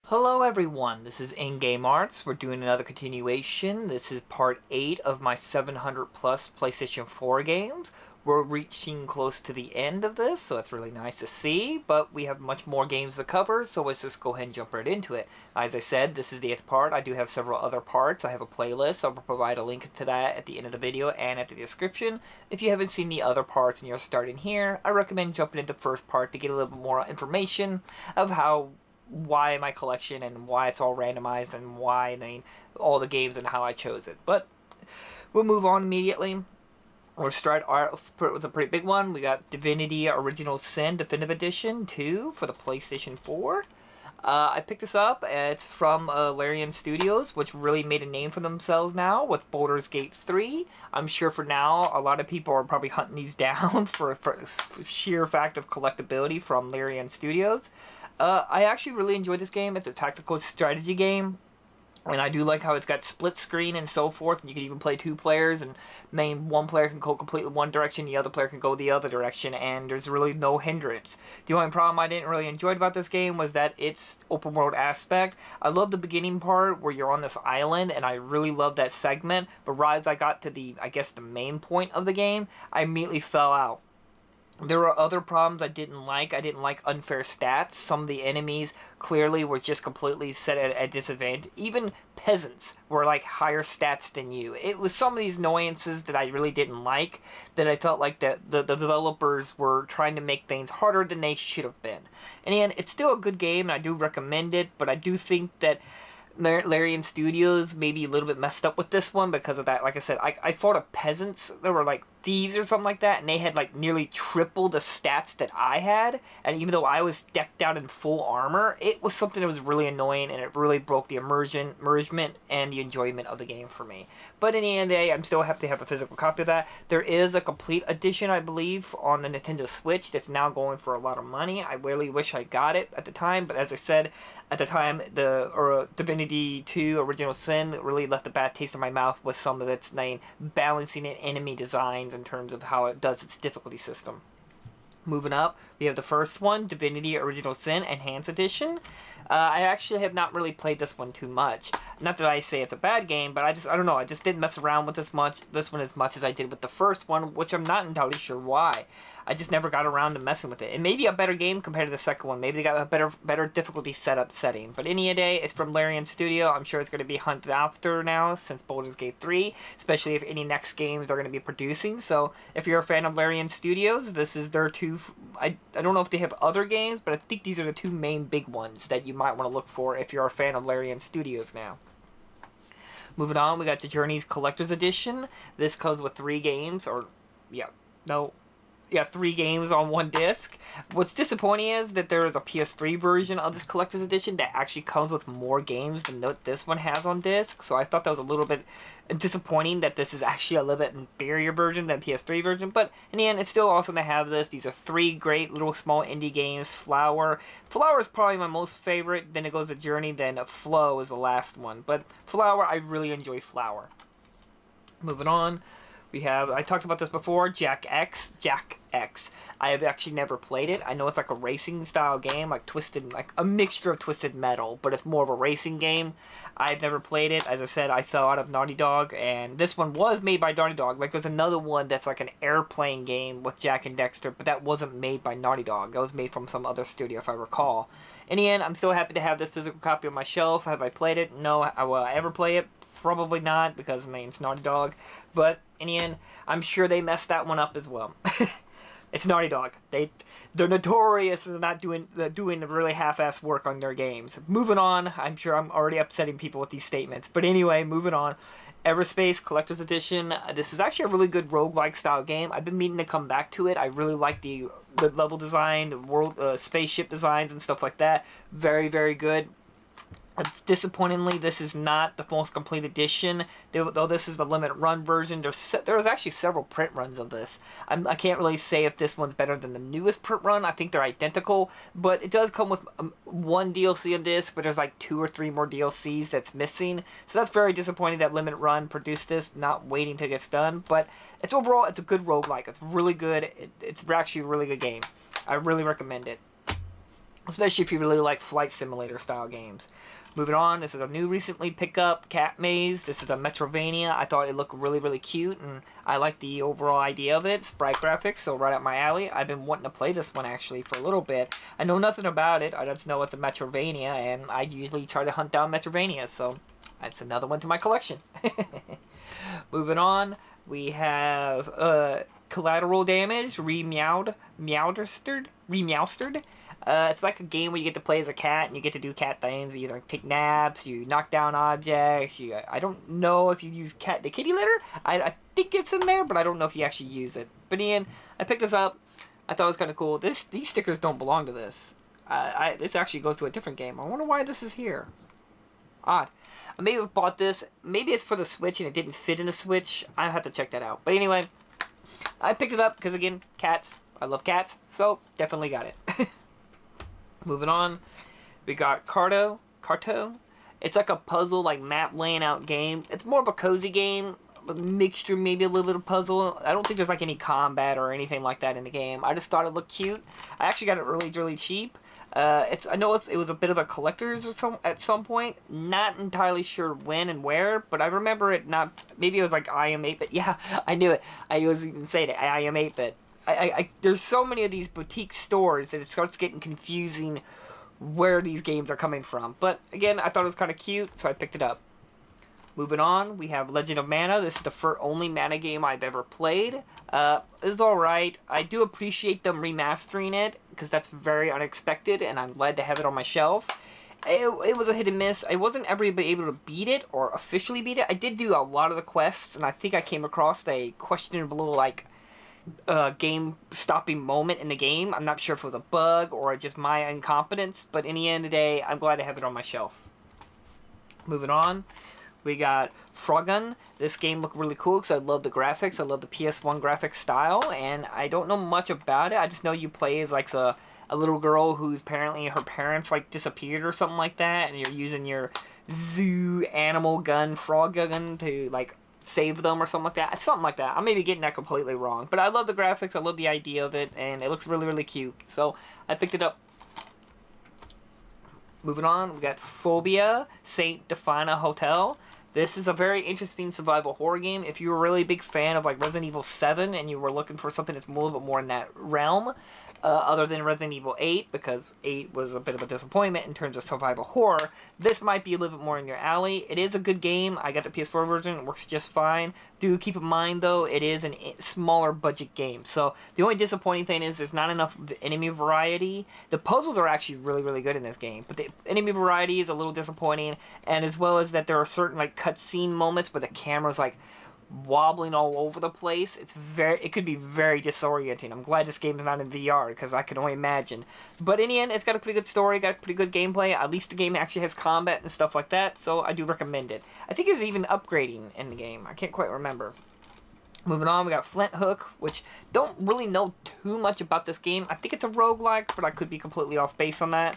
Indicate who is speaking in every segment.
Speaker 1: Hello everyone, this is N-GameArts. We're doing another continuation. This is part 8 of my 700 plus PlayStation 4 games. We're reaching close to the end of this, so that's really nice to see, but we have much more games to cover, so let's just go ahead and jump right into it. As I said, this is the 8th part. I do have several other parts. I have a playlist. I'll provide a link to that at the end of the video and at the description. If you haven't seen the other parts and you're starting here, I recommend jumping into the first part to get a little bit more information of why my collection and why it's all randomized and why all the games and how I chose it. But we'll move on immediately. We'll start with a pretty big one. We got Divinity Original Sin Definitive Edition 2 for the PlayStation 4. I picked this up. It's from Larian Studios, which really made a name for themselves now with Baldur's Gate 3. I'm sure for now, a lot of people are probably hunting these down for sheer fact of collectability from Larian Studios. I actually really enjoyed this game. It's a tactical strategy game. And I do like how it's got split screen and so forth, and you can even play two players, and one player can go completely one direction, the other player can go the other direction, and there's really no hindrance. The only problem I didn't really enjoy about this game was that its open world aspect. I love the beginning part where you're on this island, and I really love that segment, but right as I got to the main point of the game, I immediately fell out. There were other problems I didn't like. I didn't like unfair stats. Some of the enemies clearly were just completely set at a disadvantage. Even peasants were like higher stats than you. It was some of these annoyances that I really didn't like, that I felt like the developers were trying to make things harder than they should have been. And it's still a good game, and I do recommend it, but I do think that Larian Studios maybe a little bit messed up with this one because of that. Like I said, I fought a peasants that were like thieves or something like that, and they had like nearly triple the stats that I had, and even though I was decked out in full armor, it was something that was really annoying, and it really broke the immersion and the enjoyment of the game for me. But in the end of the day, I'm still happy to have a physical copy of that. There is a complete edition, I believe, on the Nintendo Switch that's now going for a lot of money. I really wish I got it at the time, but as I said, at the time, Divinity 2 Original Sin really left a bad taste in my mouth with some of its balancing and enemy designs in terms of how it does its difficulty system. Moving up, we have the first one, Divinity Original Sin Enhanced Edition. I actually have not really played this one too much. Not that I say it's a bad game, but I don't know, I just didn't mess around with this one as much as I did with the first one, which I'm not entirely sure why. I just never got around to messing with it. It may be a better game compared to the second one. Maybe they got a better difficulty setting. But any day, it's from Larian Studio. I'm sure it's going to be hunted after now since Baldur's Gate 3, especially if any next games they're going to be producing. So if you're a fan of Larian Studios, this is their two. I don't know if they have other games, but I think these are the two main big ones that you might want to look for if you're a fan of Larian Studios now. Moving on, we got the Journeys Collector's Edition. This comes with 3 games, three games on one disc. What's disappointing is that there is a PS3 version of this collector's edition that actually comes with more games than what this one has on disc. So I thought that was a little bit disappointing that this is actually a little bit inferior version than PS3 version. But in the end, it's still awesome to have this. These are 3 great little small indie games. Flower is probably my most favorite. Then it goes to Journey. Then Flow is the last one. But Flower, I really enjoy Flower. Moving on. I talked about this before, Jak X. I have actually never played it. I know it's like a racing style game, like a mixture of Twisted Metal, but it's more of a racing game. I've never played it. As I said, I fell out of Naughty Dog, and this one was made by Naughty Dog. Like, there's another one that's like an airplane game with Jak and Dexter, but that wasn't made by Naughty Dog. That was made from some other studio, if I recall. In the end, I'm still happy to have this physical copy on my shelf. Have I played it? No. Will I ever play it? Probably not, because it's Naughty Dog. But in the end, I'm sure they messed that one up as well. It's Naughty Dog. They're notorious for not doing the really half-assed work on their games. Moving on, I'm sure I'm already upsetting people with these statements. But anyway, moving on. Everspace Collector's Edition. This is actually a really good roguelike style game. I've been meaning to come back to it. I really like the level design, the world spaceship designs and stuff like that. Very, very good. Disappointingly, this is not the most complete edition. Though this is the limited run version, there was actually several print runs of this. I can't really say if this one's better than the newest print run. I think they're identical, but it does come with one DLC on this, but there's like 2 or 3 more DLCs that's missing. So that's very disappointing that limited run produced this, not waiting till it gets done. But overall, it's a good roguelike. It's really good. It's actually a really good game. I really recommend it. especially if you really like flight simulator style games. Moving on, this is a new recently pick up, Cat Maze. This is a Metrovania. I thought it looked really, really cute, and I like the overall idea of it. Sprite graphics, so right up my alley. I've been wanting to play this one actually for a little bit. I know nothing about it. I just know it's a Metrovania, and I usually try to hunt down Metrovania, so that's another one to my collection. Moving on, we have Collateral Damage, Meowstered. It's like a game where you get to play as a cat and you get to do cat things. You like take naps, you knock down objects. I don't know if you use the kitty litter. I think it's in there, but I don't know if you actually use it. But Ian, I picked this up. I thought it was kind of cool. These stickers don't belong to this. This actually goes to a different game. I wonder why this is here. Odd. I may have bought this. Maybe it's for the Switch and it didn't fit in the Switch. I have to check that out. But anyway, I picked it up because again, cats. I love cats, so definitely got it. Moving on, we got Carto. It's like a puzzle, like map laying out game. It's more of a cozy game, a mixture, maybe a little bit of puzzle. I don't think there's like any combat or anything like that in the game. I just thought it looked cute. I actually got it really, really cheap. I know it was a bit of a collector's at some point. Not entirely sure when and where, but I remember it not. Maybe it was like I Am 8-Bit. Yeah, I knew it. I was even saying it. I Am 8-Bit. There's so many of these boutique stores that it starts getting confusing where these games are coming from. But again, I thought it was kind of cute, so I picked it up. Moving on, we have Legend of Mana. This is the only Mana game I've ever played. It's alright. I do appreciate them remastering it, because that's very unexpected, and I'm glad to have it on my shelf. It was a hit and miss. I wasn't ever able to beat it, or officially beat it. I did do a lot of the quests, and I think I came across a questionable, like, game-stopping moment in the game. I'm not sure if it was a bug or just my incompetence, but in the end of the day, I'm glad to have it on my shelf. Moving on, we got Frogun. This game looked really cool because I love the graphics. I love the PS1 graphic style, and I don't know much about it. I just know you play as like a little girl who's apparently her parents like disappeared or something like that, and you're using your zoo animal gun, frog gun, to like save them or something like that. Something like that. I may be getting that completely wrong, but I love the graphics. I love the idea of it, and it looks really, really cute. So I picked it up. Moving on, we got Phobia, Saint Defina Hotel. This is a very interesting survival horror game. If you're a really big fan of like Resident Evil 7 and you were looking for something that's a little bit more in that realm, other than Resident Evil 8, because 8 was a bit of a disappointment in terms of survival horror, this might be a little bit more in your alley. It is a good game. I got the PS4 version. It works just fine. Do keep in mind, though, it is a smaller budget game. So the only disappointing thing is there's not enough enemy variety. The puzzles are actually really, really good in this game, but the enemy variety is a little disappointing, and as well as that there are certain like cutscene moments where the camera's like wobbling all over the place. It could be very disorienting. I'm glad this game is not in VR because I can only imagine. But in the end, it's got a pretty good story, got pretty good gameplay. At least the game actually has combat and stuff like that, so I do recommend it. I think there's even upgrading in the game. I can't quite remember. Moving on, we got Flint Hook, which don't really know too much about this game. I think it's a roguelike, but I could be completely off base on that.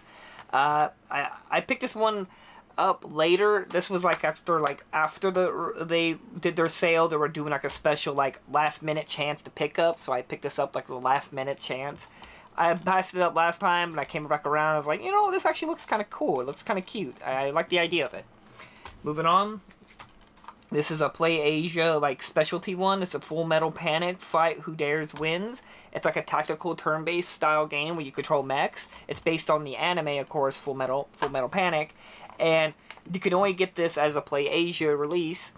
Speaker 1: I picked this one up later. This was like after they did their sale. They were doing like a special like last minute chance to pick up, so I picked this up like the last minute chance. I passed it up last time and I came back around. I was like, this actually looks kind of cool. It looks kind of cute. I like the idea of it. Moving on, this is a Play Asia like specialty one. It's a Full Metal Panic: Fight Who Dares Wins. It's like a tactical turn-based style game where you control mechs. It's based on the anime, of course, Full Metal Panic. And you can only get this as a Play Asia release.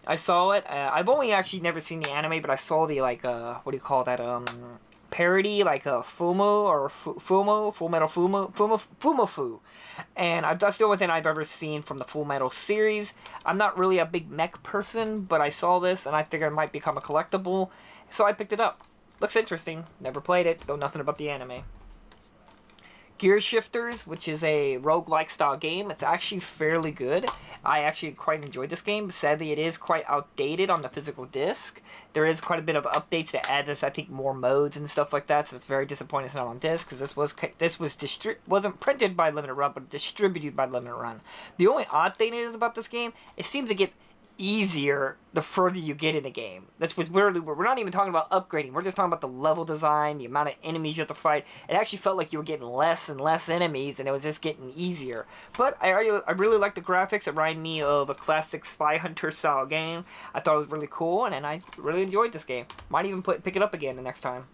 Speaker 1: I saw it. I've only actually never seen the anime, but I saw the like what do you call that parody, like a Fumo or Full Metal Fumofu. And that's the only thing I've ever seen from the Full Metal series. I'm not really a big mech person, but I saw this and I figured it might become a collectible, so I picked it up. Looks interesting. Never played it. Know nothing about the anime. Gear Shifters, which is a roguelike style game. It's actually fairly good. I actually quite enjoyed this game. Sadly, it is quite outdated on the physical disc. There is quite a bit of updates that add this, I think, more modes and stuff like that, so it's very disappointing it's not on disc, because this wasn't printed by Limited Run, but distributed by Limited Run. The only odd thing is about this game, it seems to give easier the further you get in the game. That's what's weirdly, we're not even talking about upgrading. We're just talking about the level design, the amount of enemies you have to fight. It actually felt like you were getting less and less enemies, and it was just getting easier. But I really like the graphics. It reminded me of a classic Spy Hunter style game. I thought it was really cool, and I really enjoyed this game. Might even pick it up again the next time.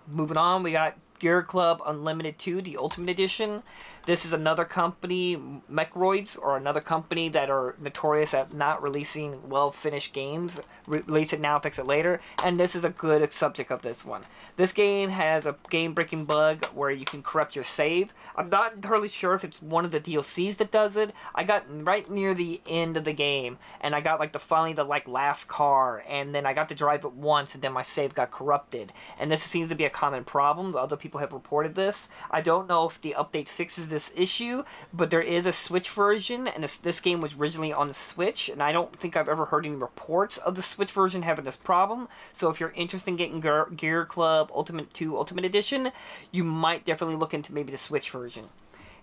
Speaker 1: Moving on, we got Gear Club Unlimited 2, the Ultimate Edition. This is another company, Mechroids, or another company that are notorious at not releasing well-finished games. Release it now, fix it later. And this is a good subject of this one. This game has a game-breaking bug where you can corrupt your save. I'm not entirely sure if it's one of the DLCs that does it. I got right near the end of the game, and I got like the last car, and then I got to drive it once, and then my save got corrupted. And this seems to be a common problem. Other people have reported this. I don't know if the update fixes this issue, but there is a Switch version, and this game was originally on the Switch, and I don't think I've ever heard any reports of the Switch version having this problem. So if you're interested in getting Gear Club Ultimate 2 Ultimate Edition, you might definitely look into maybe the Switch version.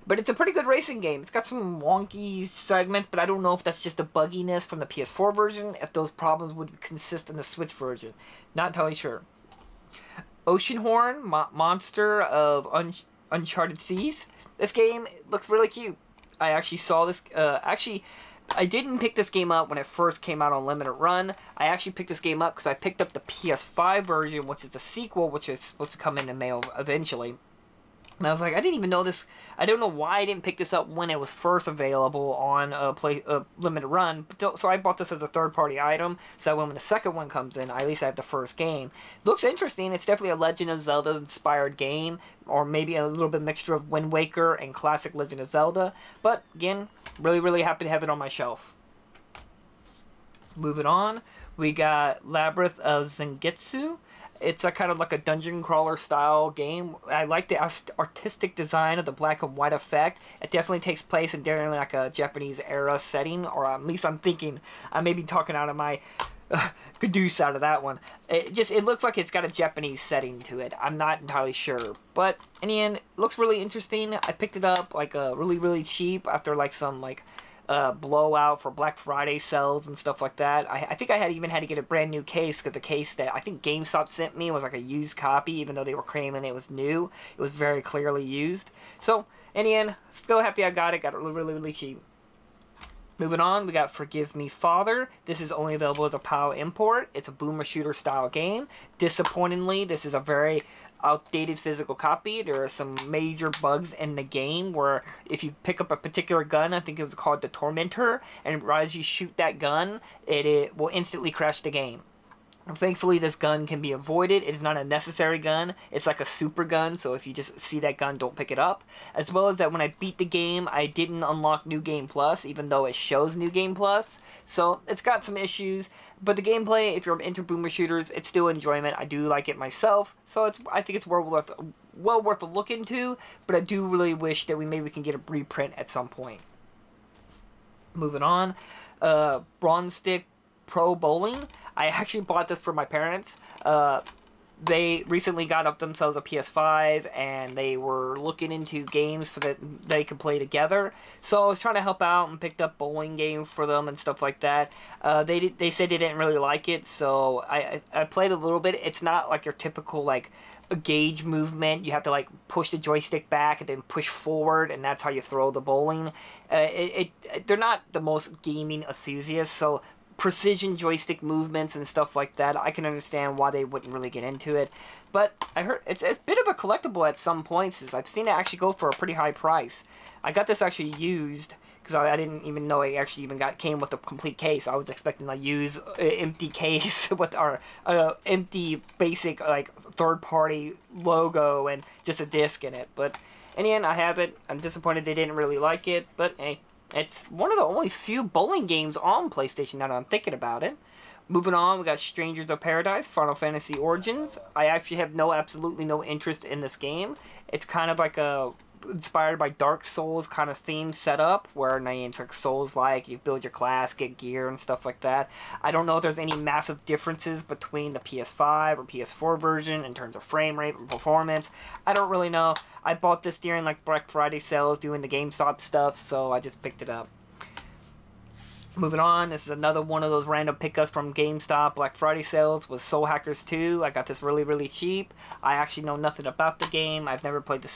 Speaker 1: But it's a pretty good racing game. It's got some wonky segments, but I don't know if that's just a bugginess from the PS4 version, if those problems would consist in the Switch version. Not entirely sure. Oceanhorn, Monster of Uncharted Seas. This game looks really cute. I actually saw this. I didn't pick this game up when it first came out on Limited Run. I actually picked this game up because I picked up the PS5 version, which is a sequel, which is supposed to come in the mail eventually. And I was like, I didn't even know this. I don't know why I didn't pick this up when it was first available on Limited Run. So I bought this as a third-party item, so that when the second one comes in, at least I have the first game. Looks interesting. It's definitely a Legend of Zelda-inspired game, or maybe a little bit mixture of Wind Waker and classic Legend of Zelda. But, again, really, really happy to have it on my shelf. Moving on, we got Labyrinth of Zangetsu. It's a kind of like a dungeon crawler style game. I like the artistic design of the black and white effect. It definitely takes place in during like a Japanese era setting, or at least I'm thinking. I may be talking out of my caduce out of that one. It looks like it's got a Japanese setting to it. I'm not entirely sure, but in the end, it looks really interesting. I picked it up like really, really cheap after like some like blowout for Black Friday sales and stuff like that. I think I even had to get a brand new case, because the case that I think GameStop sent me was like a used copy, even though they were claiming it was new. It was very clearly used. So, in the end, still happy I got it. Got it really, really, really cheap. Moving on, we got Forgive Me Father. This is only available as a PAL import. It's a boomer shooter style game. Disappointingly, this is a very outdated physical copy. There are some major bugs in the game where if you pick up a particular gun, I think it was called the Tormentor, and as you shoot that gun, it will instantly crash the game. Thankfully, this gun can be avoided. It is not a necessary gun. It's like a super gun, so if you just see that gun, don't pick it up. As well as that when I beat the game, I didn't unlock New Game Plus, even though it shows New Game Plus. So it's got some issues, but the gameplay, if you're into boomer shooters, it's still enjoyment. I do like it myself, so I think it's well worth a look into, but I do really wish that maybe we can get a reprint at some point. Moving on, Bronze Stick Pro Bowling. I actually bought this for my parents. They recently got up themselves a PS5, and they were looking into games that they could play together. So I was trying to help out and picked up bowling games for them and stuff like that. They said they didn't really like it, so I played a little bit. It's not like your typical like a gauge movement. You have to like push the joystick back and then push forward, and that's how you throw the bowling. They're not the most gaming enthusiasts, so precision joystick movements and stuff like that, I can understand why they wouldn't really get into it. But I heard it's a bit of a collectible at some points, as I've seen it actually go for a pretty high price. I got this actually used, because I didn't even know it actually even came with a complete case. I was expecting a used empty case with our empty basic like third-party logo and just a disc in it. But in the end, I have it. I'm disappointed they didn't really like it, but hey. It's one of the only few bowling games on PlayStation now that I'm thinking about it. Moving on, we got Strangers of Paradise, Final Fantasy Origins. I actually have absolutely no interest in this game. It's kind of like inspired by Dark Souls kind of theme setup, where it's like Souls-like, you build your class, get gear and stuff like that. I don't know if there's any massive differences between the PS5 or PS4 version in terms of frame rate and performance. I don't really know. I bought this during like Black Friday sales doing the GameStop stuff, so I just picked it up. Moving on, this is another one of those random pickups from GameStop Black Friday sales with Soul Hackers 2. I got this really, really cheap. I actually know nothing about the game. I've never played the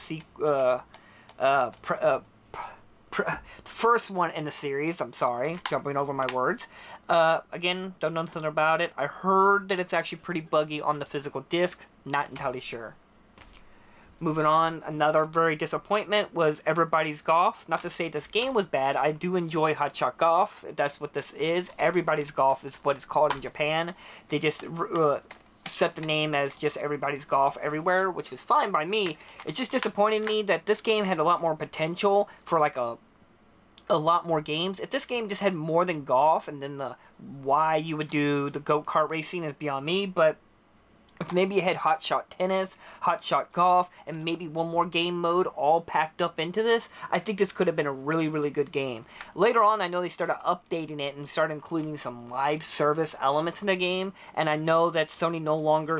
Speaker 1: first one in the series. I'm sorry, jumping over my words. Again, don't know nothing about it. I heard that it's actually pretty buggy on the physical disc. Not entirely sure. Moving on, another very disappointment was Everybody's Golf. Not to say this game was bad. I do enjoy Hot Shot Golf. That's what this is. Everybody's Golf is what it's called in Japan. They just set the name as just Everybody's Golf everywhere, which was fine by me. It just disappointed me that this game had a lot more potential for like a lot more games. If this game just had more than golf, and then the why you would do the go-kart racing is beyond me, but if maybe you had Hot Shot Tennis, Hot Shot Golf, and maybe one more game mode all packed up into this, I think this could have been a really, really good game. Later on, I know they started updating it and started including some live service elements in the game, and I know that Sony no longer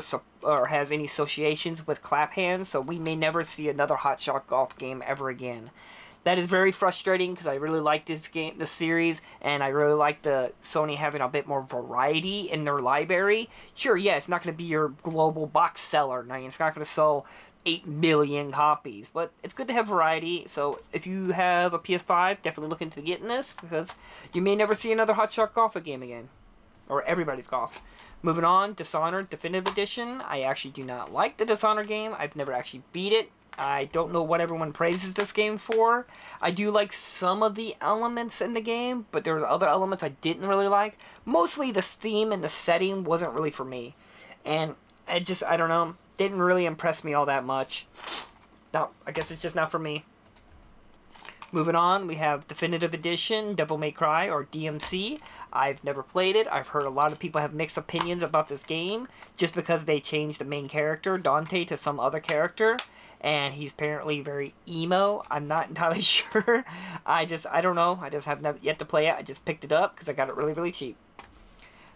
Speaker 1: has any associations with clap hands, so we may never see another Hot Shot Golf game ever again. That is very frustrating because I really like this series, and I really like the Sony having a bit more variety in their library. Sure, yeah, it's not going to be your global box seller. I mean, it's not going to sell 8 million copies, but it's good to have variety. So if you have a PS5, definitely look into getting this, because you may never see another Hot Shot Golf game again, or Everybody's Golf. Moving on, Dishonored Definitive Edition. I actually do not like the Dishonored game. I've never actually beat it. I don't know what everyone praises this game for. I do like some of the elements in the game, but there were other elements I didn't really like. Mostly the theme and the setting wasn't really for me. And I don't know, didn't really impress me all that much. No, I guess it's just not for me. Moving on, we have Definitive Edition, Devil May Cry, or DMC. I've never played it. I've heard a lot of people have mixed opinions about this game, just because they changed the main character, Dante, to some other character, and he's apparently very emo. I'm not entirely sure. I don't know. I just have never yet to play it. I just picked it up because I got it really, really cheap.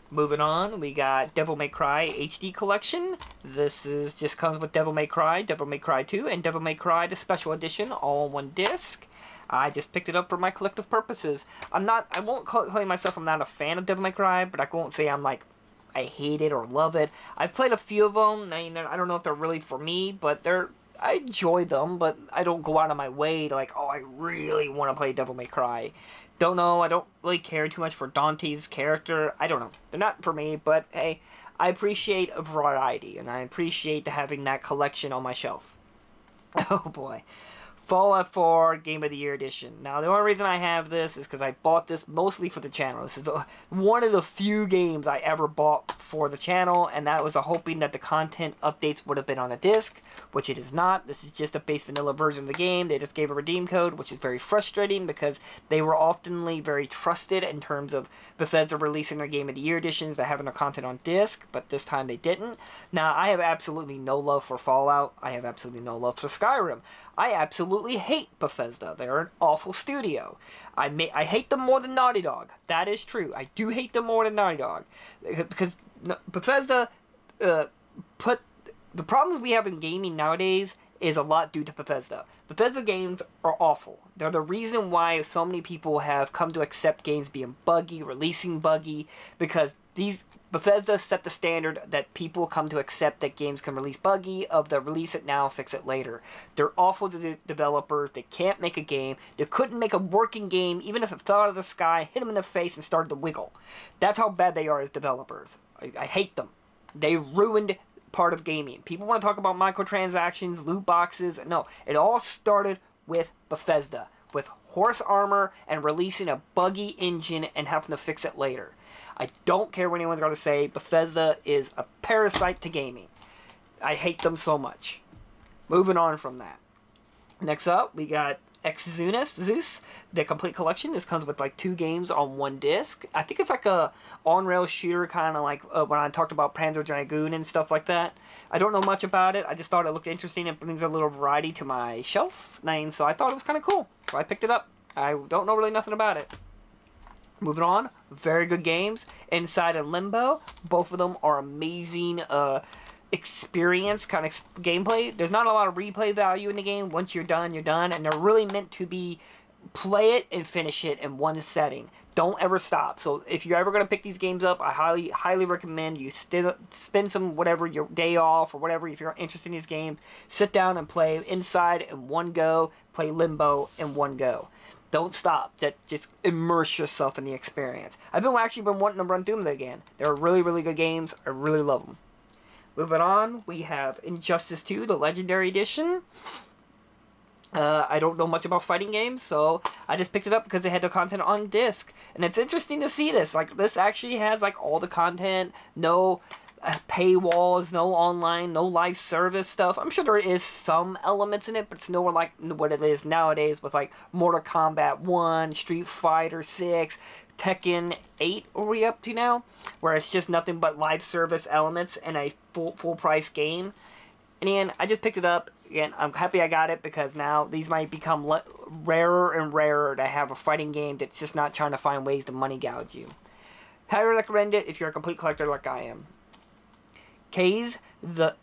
Speaker 1: Moving on, we got Devil May Cry HD Collection. This just comes with Devil May Cry 2, and Devil May Cry the Special Edition, all in one disc. I just picked it up for my collective purposes. I won't claim myself I'm not a fan of Devil May Cry, but I won't say I'm like, I hate it or love it. I've played a few of them. I don't know if they're really for me, but I enjoy them, but I don't go out of my way to like, oh, I really want to play Devil May Cry. Don't know, I don't really care too much for Dante's character. I don't know. They're not for me, but hey, I appreciate a variety, and I appreciate having that collection on my shelf. Oh boy. Fallout 4 Game of the Year Edition. Now, the only reason I have this is because I bought this mostly for the channel. This is one of the few games I ever bought for the channel, and that was hoping that the content updates would have been on a disc, which it is not. This is just a base vanilla version of the game. They just gave a redeem code, which is very frustrating because they were oftenly very trusted in terms of Bethesda releasing their Game of the Year editions that having their content on disc, but this time they didn't. Now, I have absolutely no love for Fallout. I have absolutely no love for Skyrim. I absolutely hate Bethesda. They're an awful studio. I hate them more than Naughty Dog. That is true. I do hate them more than Naughty Dog. Because Bethesda put... The problems we have in gaming nowadays is a lot due to Bethesda. Bethesda games are awful. They're the reason why so many people have come to accept games being buggy, releasing buggy, because Bethesda set the standard that people come to accept that games can release buggy, of the release it now, fix it later. They're awful to the developers. They can't make a game. They couldn't make a working game, even if it fell out of the sky, hit them in the face, and started to wiggle. That's how bad they are as developers. I hate them. They ruined part of gaming. People want to talk about microtransactions, loot boxes. No, it all started with Bethesda, with horse armor and releasing a buggy engine and having to fix it later. I don't care what anyone's going to say. Bethesda is a parasite to gaming. I hate them so much. Moving on from that. Next up, we got Zeus, the complete collection. This comes with like 2 games on 1 disc. I think it's like a on-rail shooter, kind of like when I talked about Panzer Dragoon and stuff like that. I don't know much about it. I just thought it looked interesting. It brings a little variety to my shelf name, so I thought it was kind of cool. So I picked it up. I don't know really nothing about it. Moving on, very good games. Inside and Limbo, both of them are amazing experience kind of gameplay. There's not a lot of replay value in the game. Once you're done, and they're really meant to be play it and finish it in one setting. Don't ever stop. So if you're ever going to pick these games up, I highly recommend you spend some whatever your day off or whatever, if you're interested in these games, sit down and play Inside in one go, play Limbo in one go. Don't stop. Just immerse yourself in the experience. I've actually been wanting to run through them again. They're really, really good games. I really love them. Moving on, we have Injustice 2, the Legendary Edition. I don't know much about fighting games, so I just picked it up because it had the content on disc. And it's interesting to see this. Like, this actually has, like, all the content, no paywalls, no online, no live service stuff. I'm sure there is some elements in it, but it's nowhere like what it is nowadays with, like, Mortal Kombat 1, Street Fighter 6, Tekken 8, are we up to now? Where it's just nothing but live service elements and a full price game. And again, I just picked it up. Again, I'm happy I got it because now these might become rarer and rarer to have a fighting game that's just not trying to find ways to money gouge you. Highly recommend it if you're a complete collector like I am. Kaze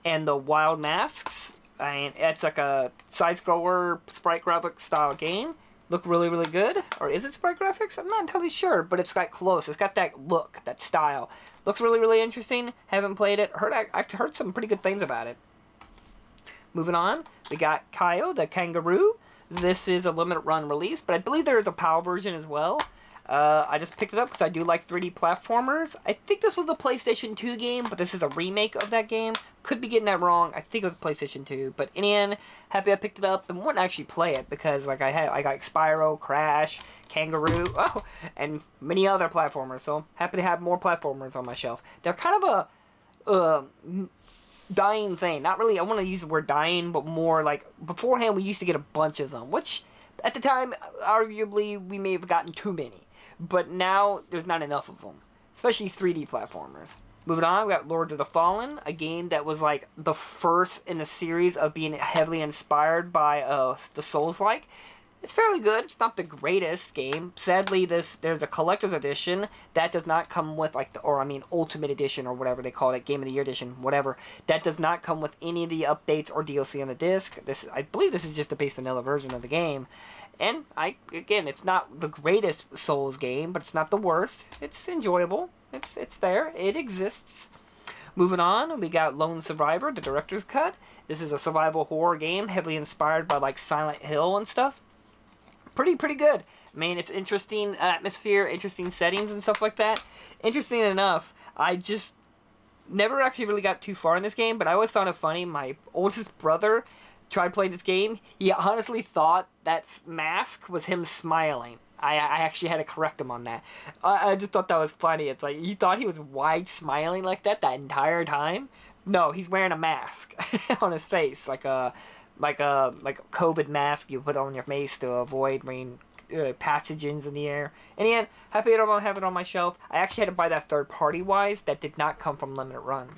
Speaker 1: and the Wild Masks. And it's like a side-scroller sprite graphic style game. Look really, really good. Or is it sprite graphics? I'm not entirely sure, but it's got close. It's got that look, that style. Looks really, really interesting. Haven't played it. I've heard some pretty good things about it. Moving on, we got Kaio the Kangaroo. This is a limited run release, but I believe there is a PAL version as well. I just picked it up because I do like 3D platformers. I think this was the PlayStation 2 game, but this is a remake of that game. Could be getting that wrong. I think it was PlayStation 2. But in the end, happy I picked it up and wouldn't actually play it because like I got Spyro, Crash, Kangaroo, and many other platformers. So happy to have more platformers on my shelf. They're kind of a dying thing. Not really, I want to use the word dying, but more like beforehand we used to get a bunch of them, which at the time arguably we may have gotten too many, but now there's not enough of them, especially 3D platformers. Moving on, we got Lords of the Fallen, a game that was like the first in the series of being heavily inspired by the Souls-like. It's fairly good. It's not the greatest game. Sadly, there's a collector's edition that does not come with Ultimate Edition or whatever they call it, Game of the Year Edition, whatever. That does not come with any of the updates or DLC on the disc. I believe this is just the base vanilla version of the game. And it's not the greatest Souls game, but it's not the worst. It's enjoyable. It's there. It exists. Moving on, we got Lone Survivor, the director's cut. This is a survival horror game heavily inspired by like Silent Hill and stuff. Pretty good. I mean, it's interesting atmosphere, interesting settings and stuff like that. Interesting enough, I just never actually really got too far in this game, but I always found it funny. My oldest brother tried playing this game. He honestly thought that mask was him smiling. I actually had to correct him on that. I just thought that was funny. It's like, he thought he was wide smiling like that entire time. No, he's wearing a mask on his face, like a COVID mask you put on your face to avoid pathogens in the air. In the end, happy I don't have it on my shelf. I actually had to buy that third party wise. That did not come from Limited Run.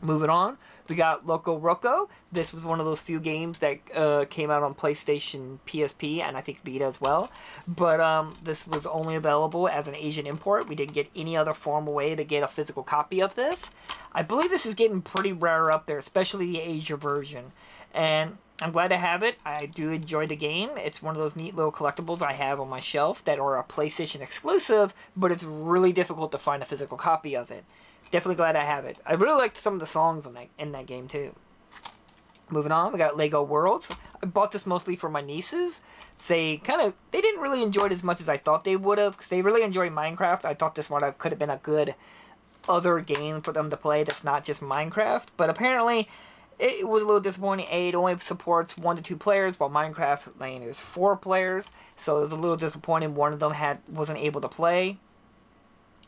Speaker 1: Moving on, we got Loco Roco. This was one of those few games that came out on PlayStation, PSP, and I think Vita as well. But this was only available as an Asian import. We didn't get any other formal way to get a physical copy of this. I believe this is getting pretty rare up there, especially the Asia version. And I'm glad to have it. I do enjoy the game. It's one of those neat little collectibles I have on my shelf that are a PlayStation exclusive, but it's really difficult to find a physical copy of it. Definitely glad I have it. I really liked some of the songs in that game too. Moving on, we got Lego Worlds. I bought this mostly for my nieces. They didn't really enjoy it as much as I thought they would have, because they really enjoy Minecraft. I thought this one could have been a good other game for them to play that's not just Minecraft, but apparently it was a little disappointing. It only supports 1 to 2 players, while Minecraft, there's 4 players. So it was a little disappointing. One of them wasn't able to play,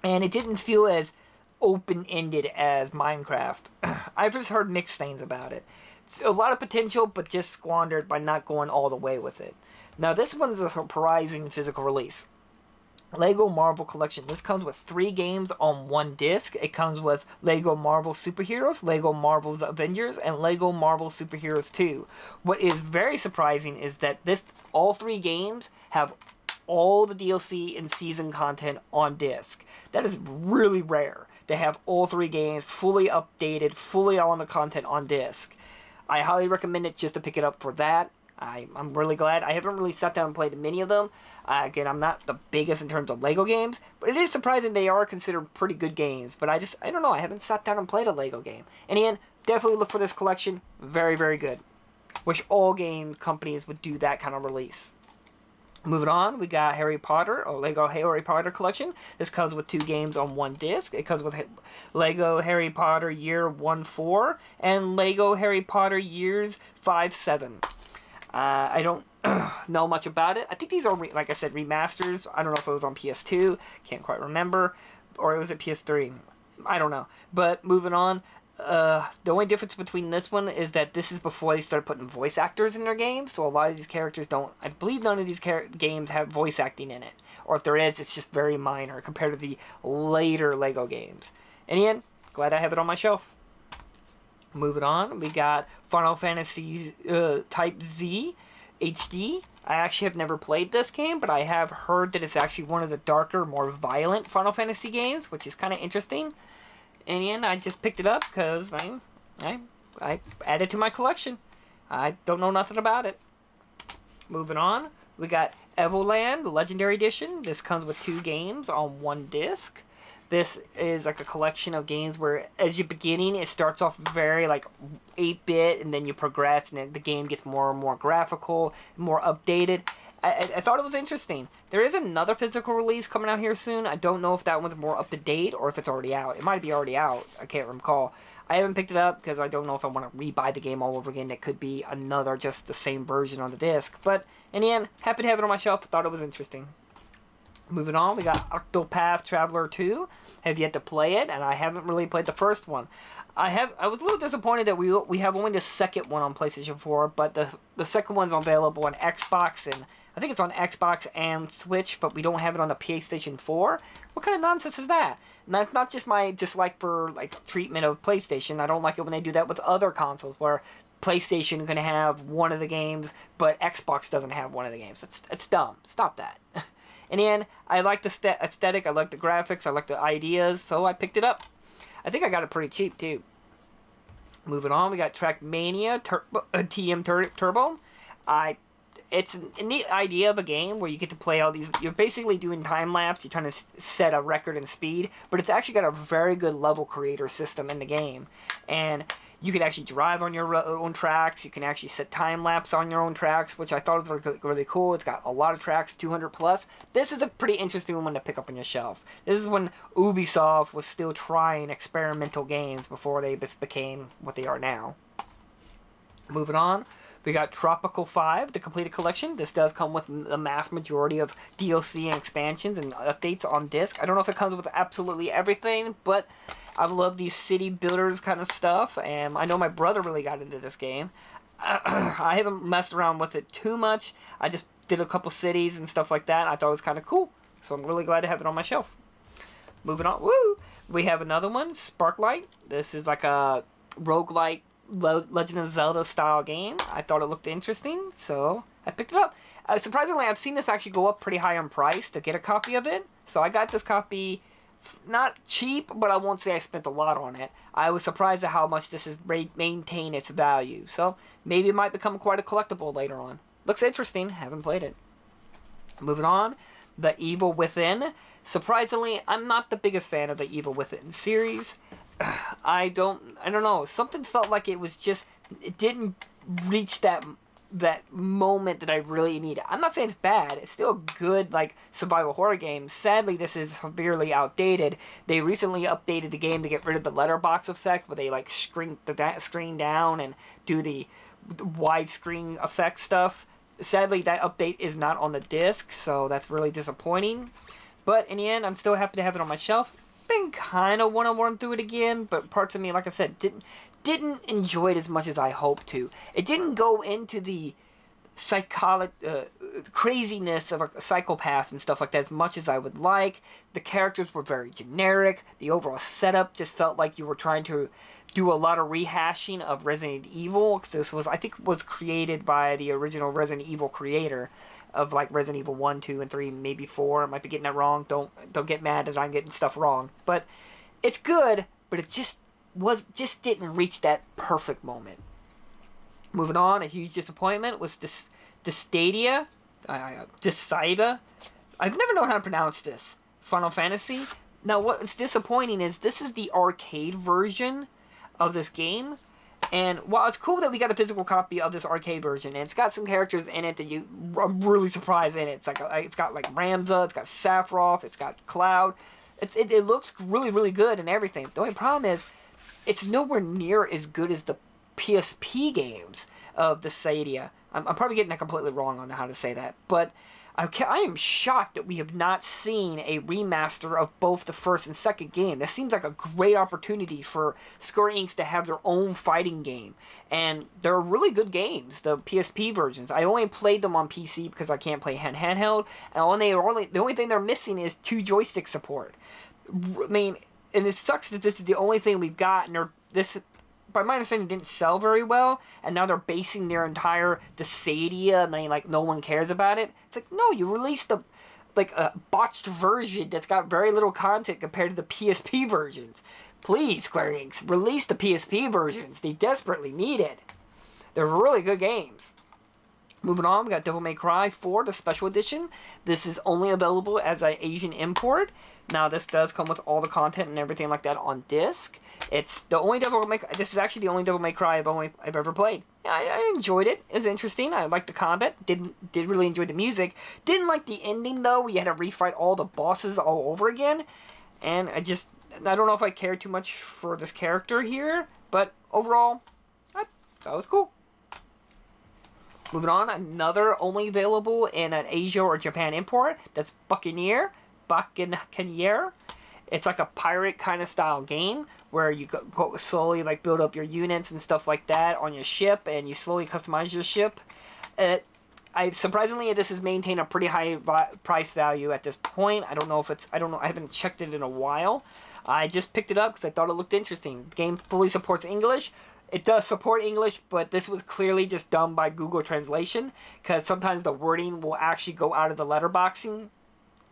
Speaker 1: and it didn't feel as open-ended as Minecraft. I've just heard mixed things about it. It's a lot of potential, but just squandered by not going all the way with it. Now this one's a surprising physical release. Lego Marvel Collection. This comes with 3 games on 1 disc. It comes with Lego Marvel Superheroes, Lego Marvel's Avengers, and Lego Marvel Superheroes 2. What is very surprising is that all 3 games have all the DLC and season content on disc. That is really rare to have all 3 games fully updated, fully all the content on disc. I highly recommend it just to pick it up for that.
Speaker 2: I'm really glad. I haven't really sat down and played many of them. Again, I'm not the biggest in terms of Lego games, but it is surprising they are considered pretty good games. But I don't know, I haven't sat down and played a Lego game. And again, definitely look for this collection. Very, very good. Wish all game companies would do that kind of release. Moving on, we got Harry Potter, or Lego Harry Potter collection. This comes with 2 games on 1 disc. It comes with Lego Harry Potter Year 1-4 and Lego Harry Potter Years 5-7. I don't know much about it. I think these are, like I said, remasters. I don't know if it was on PS2. Can't quite remember. Or it was at PS3. I don't know. But moving on. The only difference between this one is that this is before they started putting voice actors in their games. So a lot of these characters don't... I believe none of these games have voice acting in it. Or if there is, it's just very minor compared to the later Lego games. And again, glad I have it on my shelf. Moving on, we got Final Fantasy Type Z HD. I actually have never played this game, but I have heard that it's actually one of the darker, more violent Final Fantasy games, which is kind of interesting. And again, I just picked it up because I added to my collection. I don't know nothing about it. Moving on, we got Evoland, the Legendary Edition. This comes with 2 games on 1 disc. This is like a collection of games where, as you're beginning, it starts off very like 8-bit, and then you progress, and the game gets more and more graphical, more updated. I thought it was interesting. There is another physical release coming out here soon. I don't know if that one's more up to date or if it's already out. It might be already out. I can't recall. I haven't picked it up because I don't know if I want to re-buy the game all over again. It could be another, just the same version on the disc. But in the end, happy to have it on my shelf. I thought it was interesting. Moving on, we got Octopath Traveler 2. Have yet to play it, and I haven't really played the first one. I was a little disappointed that we have only the second one on PlayStation 4, but the second one's available on Xbox, and I think it's on Xbox and Switch, but we don't have it on the PlayStation 4. What kind of nonsense is that? And that's not just my dislike for like treatment of PlayStation. I don't like it when they do that with other consoles, where PlayStation can have one of the games, but Xbox doesn't have one of the games. It's dumb. Stop that. In the end, I like the aesthetic, I like the graphics, I like the ideas, so I picked it up. I think I got it pretty cheap, too. Moving on, we got Trackmania TM Turbo. It's a neat idea of a game where you get to play all these... You're basically doing time-lapse, you're trying to set a record in speed, but it's actually got a very good level creator system in the game. And you can actually drive on your own tracks. You can actually set time-lapse on your own tracks, which I thought was really cool. It's got a lot of tracks, 200 plus. This is a pretty interesting one to pick up on your shelf. This is when Ubisoft was still trying experimental games before they became what they are now. Moving on, we got Tropical 5, the completed collection. This does come with the mass majority of DLC and expansions and updates on disc. I don't know if it comes with absolutely everything, but I love these city builders kind of stuff, and I know my brother really got into this game. I haven't messed around with it too much. I just did a couple cities and stuff like that, and I thought it was kind of cool. So I'm really glad to have it on my shelf. Moving on, woo! We have another one, Sparklight. This is like a roguelike Legend of Zelda style game. I thought it looked interesting, so I picked it up. Surprisingly, I've seen this actually go up pretty high on price to get a copy of it. So I got this copy, not cheap, but I won't say I spent a lot on it. I was surprised at how much this has maintained its value. So maybe it might become quite a collectible later on. Looks interesting. haven't played it. Moving on, The Evil Within. Surprisingly, I'm not the biggest fan of the Evil Within series. I don't know. Something felt like it didn't reach that moment that I really needed. I'm not saying it's bad. It's still a good, like, survival horror game. Sadly, this is severely outdated. They recently updated the game to get rid of the letterbox effect, where they, like, shrink the screen down and do the widescreen effect stuff. Sadly, that update is not on the disc, so that's really disappointing. But in the end, I'm still happy to have it on my shelf. Been kind of want to run through it again, but parts of me, like I said, didn't enjoy it as much as I hoped to. It didn't go into the craziness of a psychopath and stuff like that as much as I would like. The characters were very generic. The overall setup just felt like you were trying to do a lot of rehashing of Resident Evil, because this was, I think, was created by the original Resident Evil creator of, like, Resident Evil 1, 2, and 3, maybe 4. I might be getting that wrong. Don't get mad that I'm getting stuff wrong. But it's good, but it just didn't reach that perfect moment. Moving on, a huge disappointment was this Stadia, Decida. I've never known how to pronounce this. Final Fantasy. Now, what's disappointing is this is the arcade version of this game. And while it's cool that we got a physical copy of this arcade version, and it's got some characters in it that I'm really surprised in it. It's got like Ramza, it's got Sephiroth, it's got Cloud. It looks really, really good and everything. The only problem is, it's nowhere near as good as the PSP games of the Stadia. I'm probably getting that completely wrong on how to say that, but I am shocked that we have not seen a remaster of both the first and second game. This seems like a great opportunity for Square Enix to have their own fighting game. And they're really good games, the PSP versions. I only played them on PC because I can't play handheld. And the only thing they're missing is 2 joystick support. I mean, and it sucks that this is the only thing we've got, and this, by my understanding, didn't sell very well, and now they're basing their entire the Stadia, and no one cares about it. It's like, no, you released a botched version that's got very little content compared to the PSP versions. Please, Square Enix, release the PSP versions. They desperately need it. They're really good games. Moving on, we got Devil May Cry 4, the special edition. This is only available as an Asian import. Now, this does come with all the content and everything like that on disc. It's the only This is actually the only Devil May Cry I've ever played. I enjoyed it. It was interesting. I liked the combat. Did really enjoy the music. Didn't like the ending though. We had to refight all the bosses all over again. And I don't know if I cared too much for this character here. But overall, that was cool. Moving on, another only available in an Asia or Japan import. That's Buccaneer. It's like a pirate kind of style game where you go slowly build up your units and stuff like that on your ship, and you slowly customize your ship. Surprisingly, this has maintained a pretty high price value at this point. I haven't checked it in a while. I just picked it up because I thought it looked interesting. The game fully supports English. It does support English, but this was clearly just done by Google Translation, because sometimes the wording will actually go out of the letterboxing.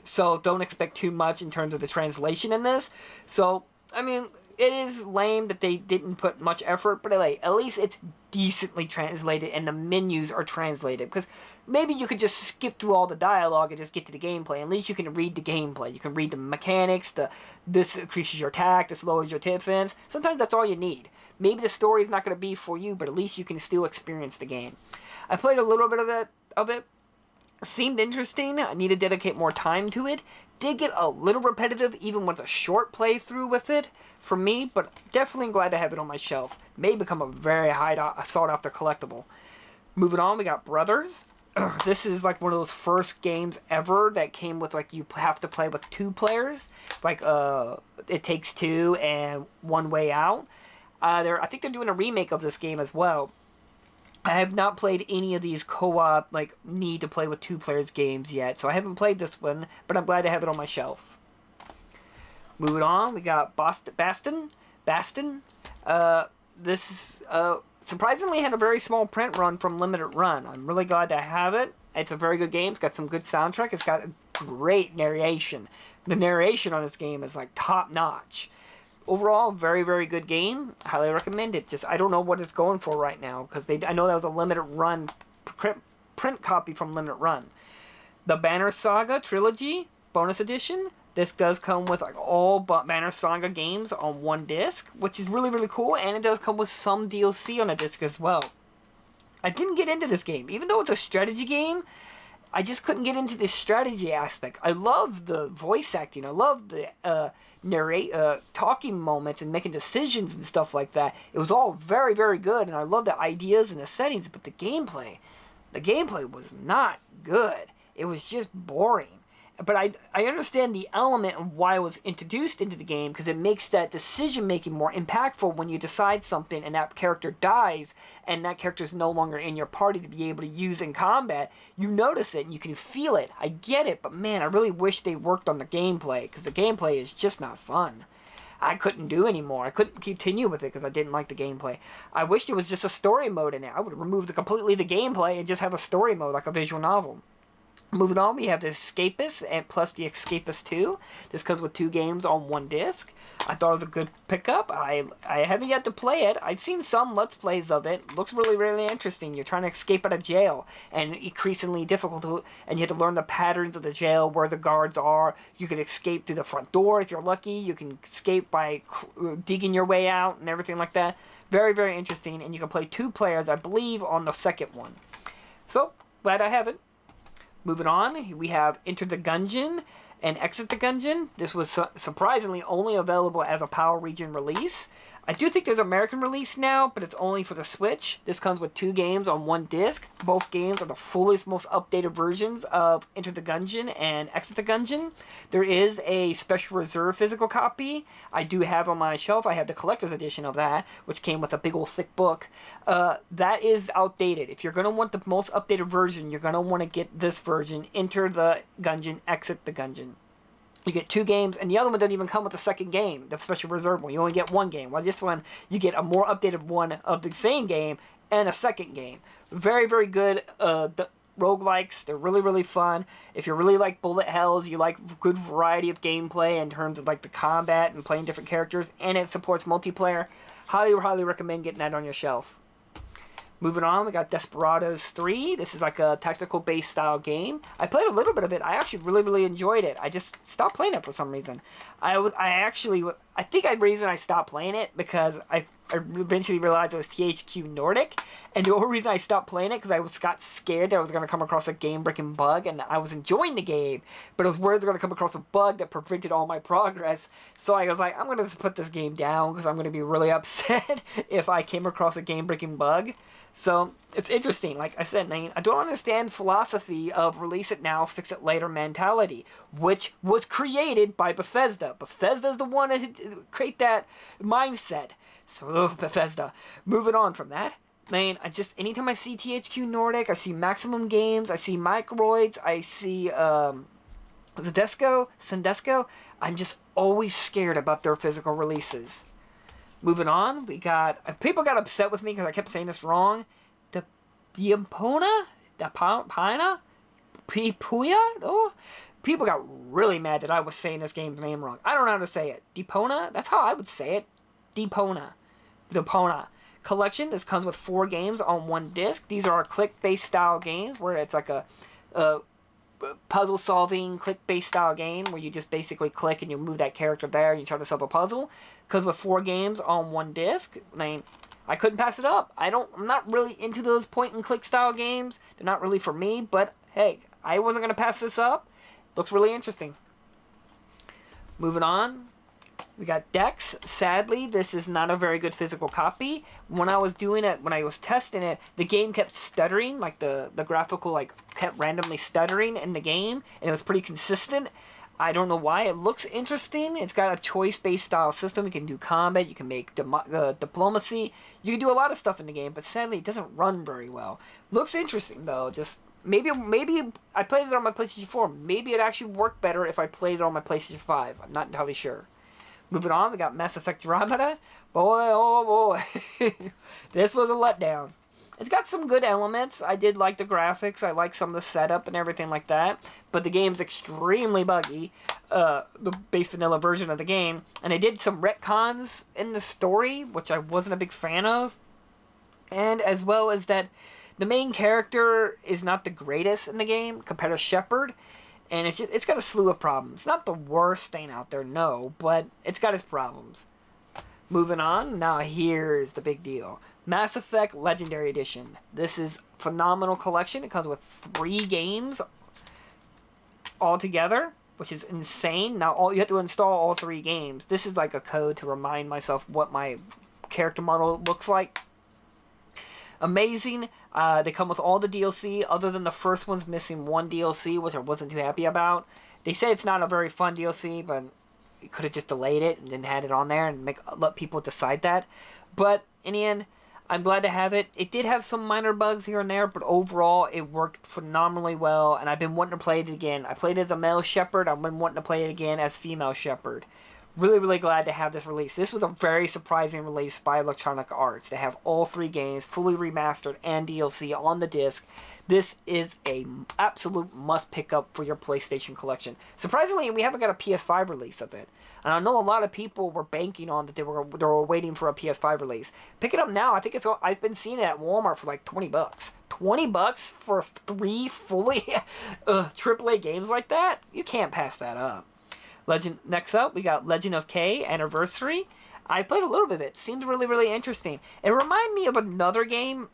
Speaker 2: So don't expect too much in terms of the translation in this. So, I mean, it is lame that they didn't put much effort, but at least it's decently translated and the menus are translated. Because maybe you could just skip through all the dialogue and just get to the gameplay. At least you can read the gameplay. You can read the mechanics, this increases your attack, this lowers your defense. Sometimes that's all you need. Maybe the story is not going to be for you, but at least you can still experience the game. I played a little bit of it. Seemed interesting. I need to dedicate more time to it. Did get a little repetitive even with a short playthrough with it for me, but definitely glad to have it on my shelf. May become a very sought after collectible. Moving on, we got Brothers. This is one of those first games ever that came with you have to play with 2 players. It Takes Two and One Way Out. I think they're doing a remake of this game as well. I have not played any of these co-op, need to play with 2 players games yet, so I haven't played this one, but I'm glad to have it on my shelf. Moving on, we got Bastion. This surprisingly had a very small print run from Limited Run. I'm really glad to have it. It's a very good game. It's got some good soundtrack. It's got a great narration. The narration on this game is top notch. Overall, very, very good game. Highly recommend it. Just, I don't know what it's going for right now, because I know that was a limited run print copy from Limited Run. The Banner Saga Trilogy Bonus Edition. This does come with all Banner Saga games on one disc, which is really, really cool, and it does come with some DLC on a disc as well. I didn't get into this game. Even though it's a strategy game, I just couldn't get into this strategy aspect. I love the voice acting. I love the talking moments and making decisions and stuff like that. It was all very, very good, and I love the ideas and the settings, but the gameplay was not good. It was just boring. But I understand the element of why it was introduced into the game, because it makes that decision-making more impactful when you decide something and that character dies and that character is no longer in your party to be able to use in combat. You notice it and you can feel it. I get it, but man, I really wish they worked on the gameplay, because the gameplay is just not fun. I couldn't do anymore. I couldn't continue with it because I didn't like the gameplay. I wish there was just a story mode in it. I would remove completely the gameplay and just have a story mode like a visual novel. Moving on, we have the Escapist and plus the Escapist 2. This comes with 2 games on 1 disc. I thought it was a good pickup. I haven't yet to play it. I've seen some Let's Plays of it. Looks really, really interesting. You're trying to escape out of jail, and increasingly difficult to, and you have to learn the patterns of the jail, where the guards are. You can escape through the front door if you're lucky. You can escape by digging your way out and everything like that. Very, very interesting, and you can play 2 players, I believe, on the second one. So, glad I have it. Moving on, we have Enter the Gungeon and Exit the Gungeon. This was surprisingly only available as a PAL region release. I do think there's an American release now, but it's only for the Switch. This comes with 2 games on 1 disc. Both games are the fullest, most updated versions of Enter the Gungeon and Exit the Gungeon. There is a special reserve physical copy I do have on my shelf. I have the collector's edition of that, which came with a big old thick book. That is outdated. If you're going to want the most updated version, you're going to want to get this version, Enter the Gungeon, Exit the Gungeon. You get 2 games, and the other one doesn't even come with the second game, the special reserve one. You only get 1 game. While this one, you get a more updated one of the same game and a second game. Very, very good roguelikes. They're really, really fun. If you really like bullet hells, you like good variety of gameplay in terms of like the combat and playing different characters, and it supports multiplayer, highly, highly recommend getting that on your shelf. Moving on, we got Desperados 3. This is like a tactical-based style game. I played a little bit of it. I actually really, really enjoyed it. I just stopped playing it for some reason. I think the reason I stopped playing it because I eventually realized it was THQ Nordic, and the only reason I stopped playing it because got scared that I was going to come across a game-breaking bug, and I was enjoying the game, but I was worried I was going to come across a bug that prevented all my progress. So I was like, I'm going to just put this game down because I'm going to be really upset if I came across a game-breaking bug. So it's interesting. Like I said, I don't understand philosophy of release it now, fix it later mentality, which was created by Bethesda. Bethesda's the one that create that mindset. So Bethesda. Moving on from that, anytime I see THQ Nordic, I see Maximum Games, I see Microids, I see Sandesco, I'm just always scared about their physical releases. Moving on, we got... People got upset with me because I kept saying this wrong. The Diampona? Diampona? Pipuya? Oh, people got really mad that I was saying this game's name wrong. I don't know how to say it. Dipona? That's how I would say it. Dipona. Collection. This comes with 4 games on 1 disc. These are click-based style games where it's like a puzzle-solving, click-based style game where you just basically click and you move that character there and you try to solve a puzzle. Comes with 4 games on 1 disc. I couldn't pass it up. I'm not really into those point-and-click style games. They're not really for me, but hey, I wasn't going to pass this up. Looks really interesting. Moving on. We got Dex. Sadly, this is not a very good physical copy. When I was doing it, when I was testing it, the game kept stuttering. Like the graphical kept randomly stuttering in the game, and it was pretty consistent. I don't know why. It looks interesting. It's got a choice-based style system. You can do combat. You can make diplomacy. You can do a lot of stuff in the game, but sadly, it doesn't run very well. Looks interesting though. Just maybe I played it on my PlayStation 4. Maybe it actually worked better if I played it on my PlayStation 5. I'm not entirely sure. Moving on, we got Mass Effect Andromeda. Boy, oh boy. This was a letdown. It's got some good elements. I did like the graphics. I like some of the setup and everything like that. But the game's extremely buggy. The base vanilla version of the game. And they did some retcons in the story, which I wasn't a big fan of. And as well as that the main character is not the greatest in the game compared to Shepard. And it's got a slew of problems. Not the worst thing out there, no, but it's got its problems. Moving on, now here's the big deal. Mass Effect Legendary Edition. This is a phenomenal collection. It comes with 3 games altogether, which is insane. Now you have to install all 3 games. This is like a code to remind myself what my character model looks like. Amazing. They come with all the DLC, other than the first one's missing 1 DLC, which I wasn't too happy about. They say it's not a very fun DLC, but you could have just delayed it and then had it on there and let people decide that. But in the end, I'm glad to have it. It did have some minor bugs here and there, but overall, it worked phenomenally well, and I've been wanting to play it again. I played it as a male Shepard. I've been wanting to play it again as female Shepard. Really, really glad to have this release. This was a very surprising release by Electronic Arts to have all 3 games fully remastered and DLC on the disc. This is a absolute must pick up for your PlayStation collection. Surprisingly, we haven't got a PS5 release of it. And I know a lot of people were banking on that they were waiting for a PS5 release. Pick it up now. I think I've been seeing it at Walmart for like $20. $20 for 3 fully AAA games like that? You can't pass that up. Next up, we got Legend of K Anniversary. I played a little bit of it. Seemed really, really interesting. It reminded me of another game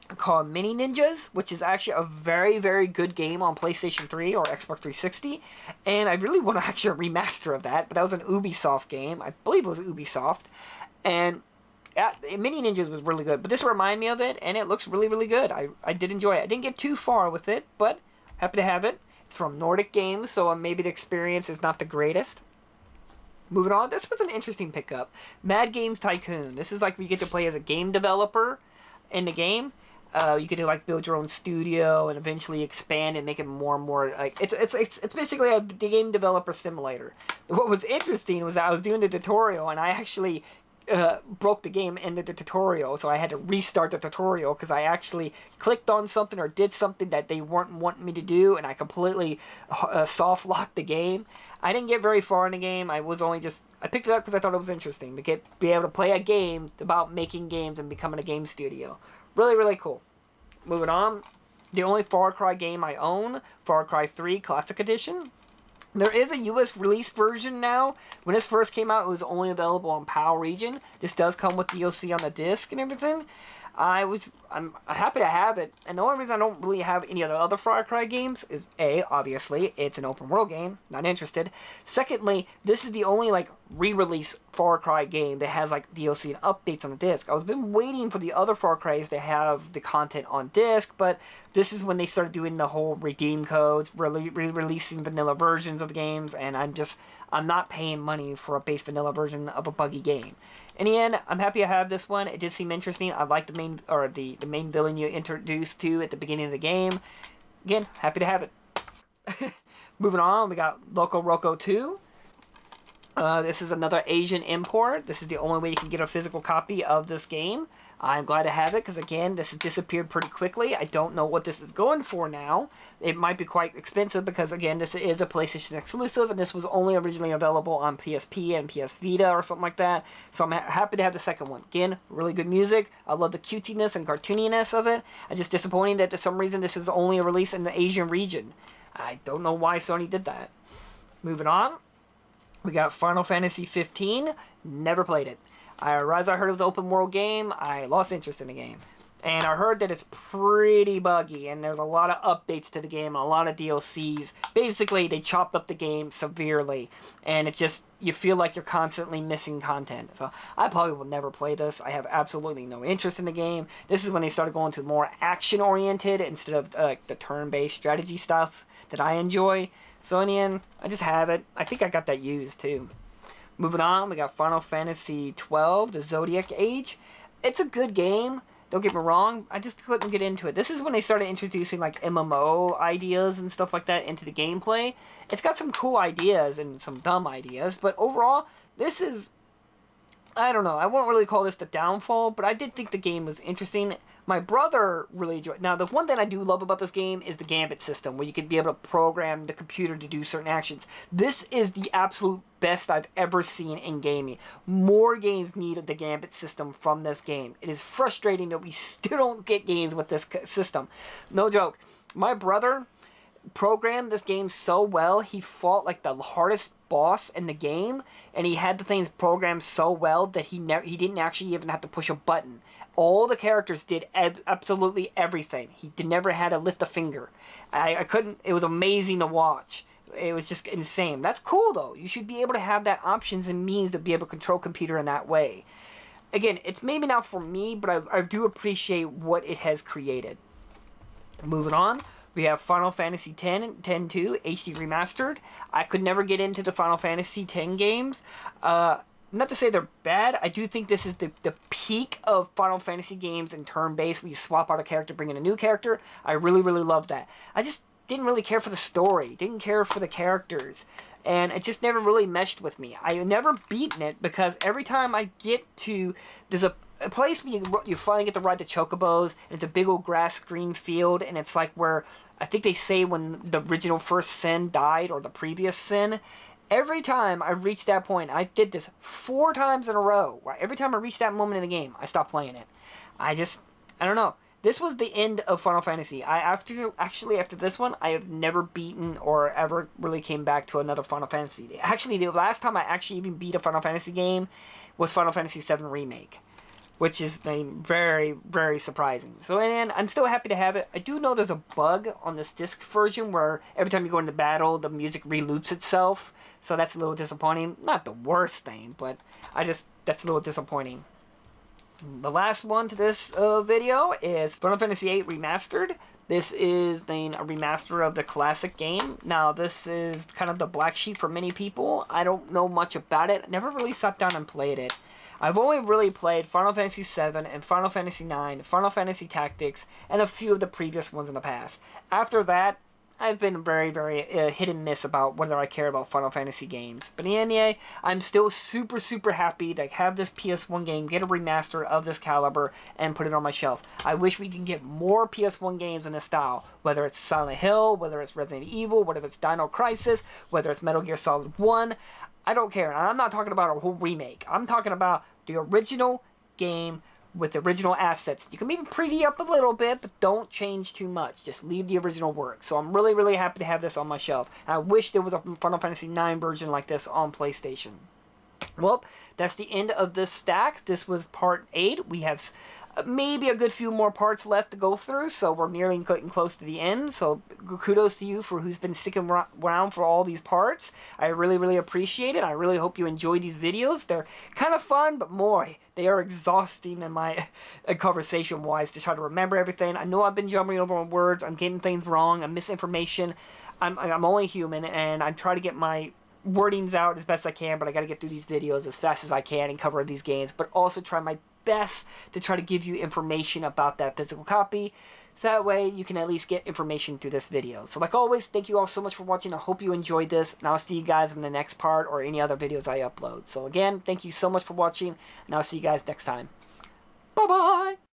Speaker 2: called Mini Ninjas, which is actually a very, very good game on PlayStation 3 or Xbox 360. And I really want to actually a remaster of that, but that was an Ubisoft game. I believe it was Ubisoft. And Mini Ninjas was really good, but this reminded me of it, and it looks really, really good. I did enjoy it. I didn't get too far with it, but happy to have it. It's from Nordic Games, so maybe the experience is not the greatest. Moving on, this was an interesting pickup. Mad Games Tycoon. This is like you get to play as a game developer in the game. You get to like build your own studio and eventually expand and make it more and more like it's basically the game developer simulator. What was interesting was that I was doing the tutorial and I actually broke the game in the tutorial, so I had to restart the tutorial because I actually clicked on something or did something that they weren't wanting me to do, and I completely soft locked the game. I didn't get very far in the game. I picked it up because I thought it was interesting to be able to play a game about making games and becoming a game studio. Really, really cool. Moving on, the only Far Cry game I own, Far Cry 3 Classic Edition. There is a US release version now. When this first came out, it was only available on PAL region. This does come with DLC on the disc and everything. I'm happy to have it, and the only reason I don't really have any of the other Far Cry games is A, obviously, it's an open world game, not interested. Secondly, this is the only like re-release Far Cry game that has like DLC and updates on the disc. I've been waiting for the other Far Cry's to have the content on disc, but this is when they started doing the whole redeem codes, releasing vanilla versions of the games, and I'm not paying money for a base vanilla version of a buggy game. In the end, I'm happy I have this one. It did seem interesting. I like the main villain you introduced to at the beginning of the game. Again, happy to have it. Moving on, we got Loco Roco 2. This is another Asian import. This is the only way you can get a physical copy of this game. I'm glad to have it because, again, this has disappeared pretty quickly. I don't know what this is going for now. It might be quite expensive because, again, this is a PlayStation exclusive, and this was only originally available on PSP and PS Vita or something like that. So I'm happy to have the second one. Again, really good music. I love the cutiness and cartooniness of it. It's just disappointing that, for some reason, this was only a release in the Asian region. I don't know why Sony did that. Moving on. We got Final Fantasy 15. Never played it. I heard it was an open world game. I lost interest in the game. And I heard that it's pretty buggy, and there's a lot of updates to the game and a lot of DLCs. Basically, they chopped up the game severely, and it's just, you feel like you're constantly missing content. So I probably will never play this. I have absolutely no interest in the game. This is when they started going to more action-oriented instead of the turn-based strategy stuff that I enjoy. So in the end, I just have it. I think I got that used, too. Moving on, we got Final Fantasy 12, the Zodiac Age. It's a good game. Don't get me wrong, I just couldn't get into it. This is when they started introducing like MMO ideas and stuff like that into the gameplay. It's got some cool ideas and some dumb ideas, but overall, this is, I don't know, I won't really call this the downfall, but I did think the game was interesting. My brother really enjoyed it. Now, the one thing I do love about this game is the Gambit system, where you can be able to program the computer to do certain actions. This is the absolute best I've ever seen in gaming. More games need the Gambit system from this game. It is frustrating that we still don't get games with this system. No joke. My brother programmed this game so well, he fought like the hardest boss in the game, and he had the things programmed so well that he didn't actually even have to push a button. All the characters did absolutely everything. He never had to lift a finger. I couldn't. It was amazing to watch. It was just insane. That's cool though. You should be able to have that options and means to be able to control computer in that way. Again, it's maybe not for me, but I do appreciate what it has created. Moving on. We have Final Fantasy X, X-2, HD Remastered. I could never get into the Final Fantasy X games. Not to say they're bad. I do think this is the peak of Final Fantasy games in turn-based, where you swap out a character, bring in a new character. I really, really love that. I just didn't really care for the story, didn't care for the characters, and it just never really meshed with me. I never beaten it because every time I get to, there's a place where you finally get to ride the chocobos, and it's a big old grass green field, and it's like where I think they say when the original first Sin died, or the previous Sin. Every time I reached that point, I did this 4 times in a row. Every time I reached that moment in the game, I stopped playing it. I don't know. This was the end of Final Fantasy. After this one, I have never beaten or ever really came back to another Final Fantasy. Actually, the last time I actually even beat a Final Fantasy game was Final Fantasy VII Remake, which is very, very surprising. So, and I'm still happy to have it. I do know there's a bug on this disc version where every time you go into battle, the music reloops itself. So that's a little disappointing. Not the worst thing, but that's a little disappointing. The last one to this video is Final Fantasy VIII Remastered. This is a remaster of the classic game. Now, this is kind of the black sheep for many people. I don't know much about it. I never really sat down and played it. I've only really played Final Fantasy VII and Final Fantasy IX, Final Fantasy Tactics, and a few of the previous ones in the past. After that, I've been very, very hit and miss about whether I care about Final Fantasy games. But in the end, I'm still super, super happy to have this PS1 game, get a remaster of this caliber, and put it on my shelf. I wish we can get more PS1 games in this style, whether it's Silent Hill, whether it's Resident Evil, whether it's Dino Crisis, whether it's Metal Gear Solid 1. I don't care. And I'm not talking about a whole remake. I'm talking about the original game with the original assets. You can maybe pretty up a little bit, but don't change too much. Just leave the original work. So I'm really, really happy to have this on my shelf. And I wish there was a Final Fantasy IX version like this on PlayStation. Well, that's the end of this stack. This was part 8. We have maybe a good few more parts left to go through, so we're nearly getting close to the end. So kudos to you for who's been sticking around for all these parts. I really, really appreciate it. I really hope you enjoy these videos. They're kind of fun, but boy, they are exhausting in my conversation-wise to try to remember everything. I know I've been jumping over on words. I'm getting things wrong. I'm missing information. I'm only human, and I try to get my wordings out as best I can, but I got to get through these videos as fast as I can and cover these games, but also try my best to try to give you information about that physical copy, so that way you can at least get information through this video. So like always, thank you all so much for watching. I hope you enjoyed this, and I'll see you guys in the next part or any other videos I upload. So again, thank you so much for watching, and I'll see you guys next time. Bye bye.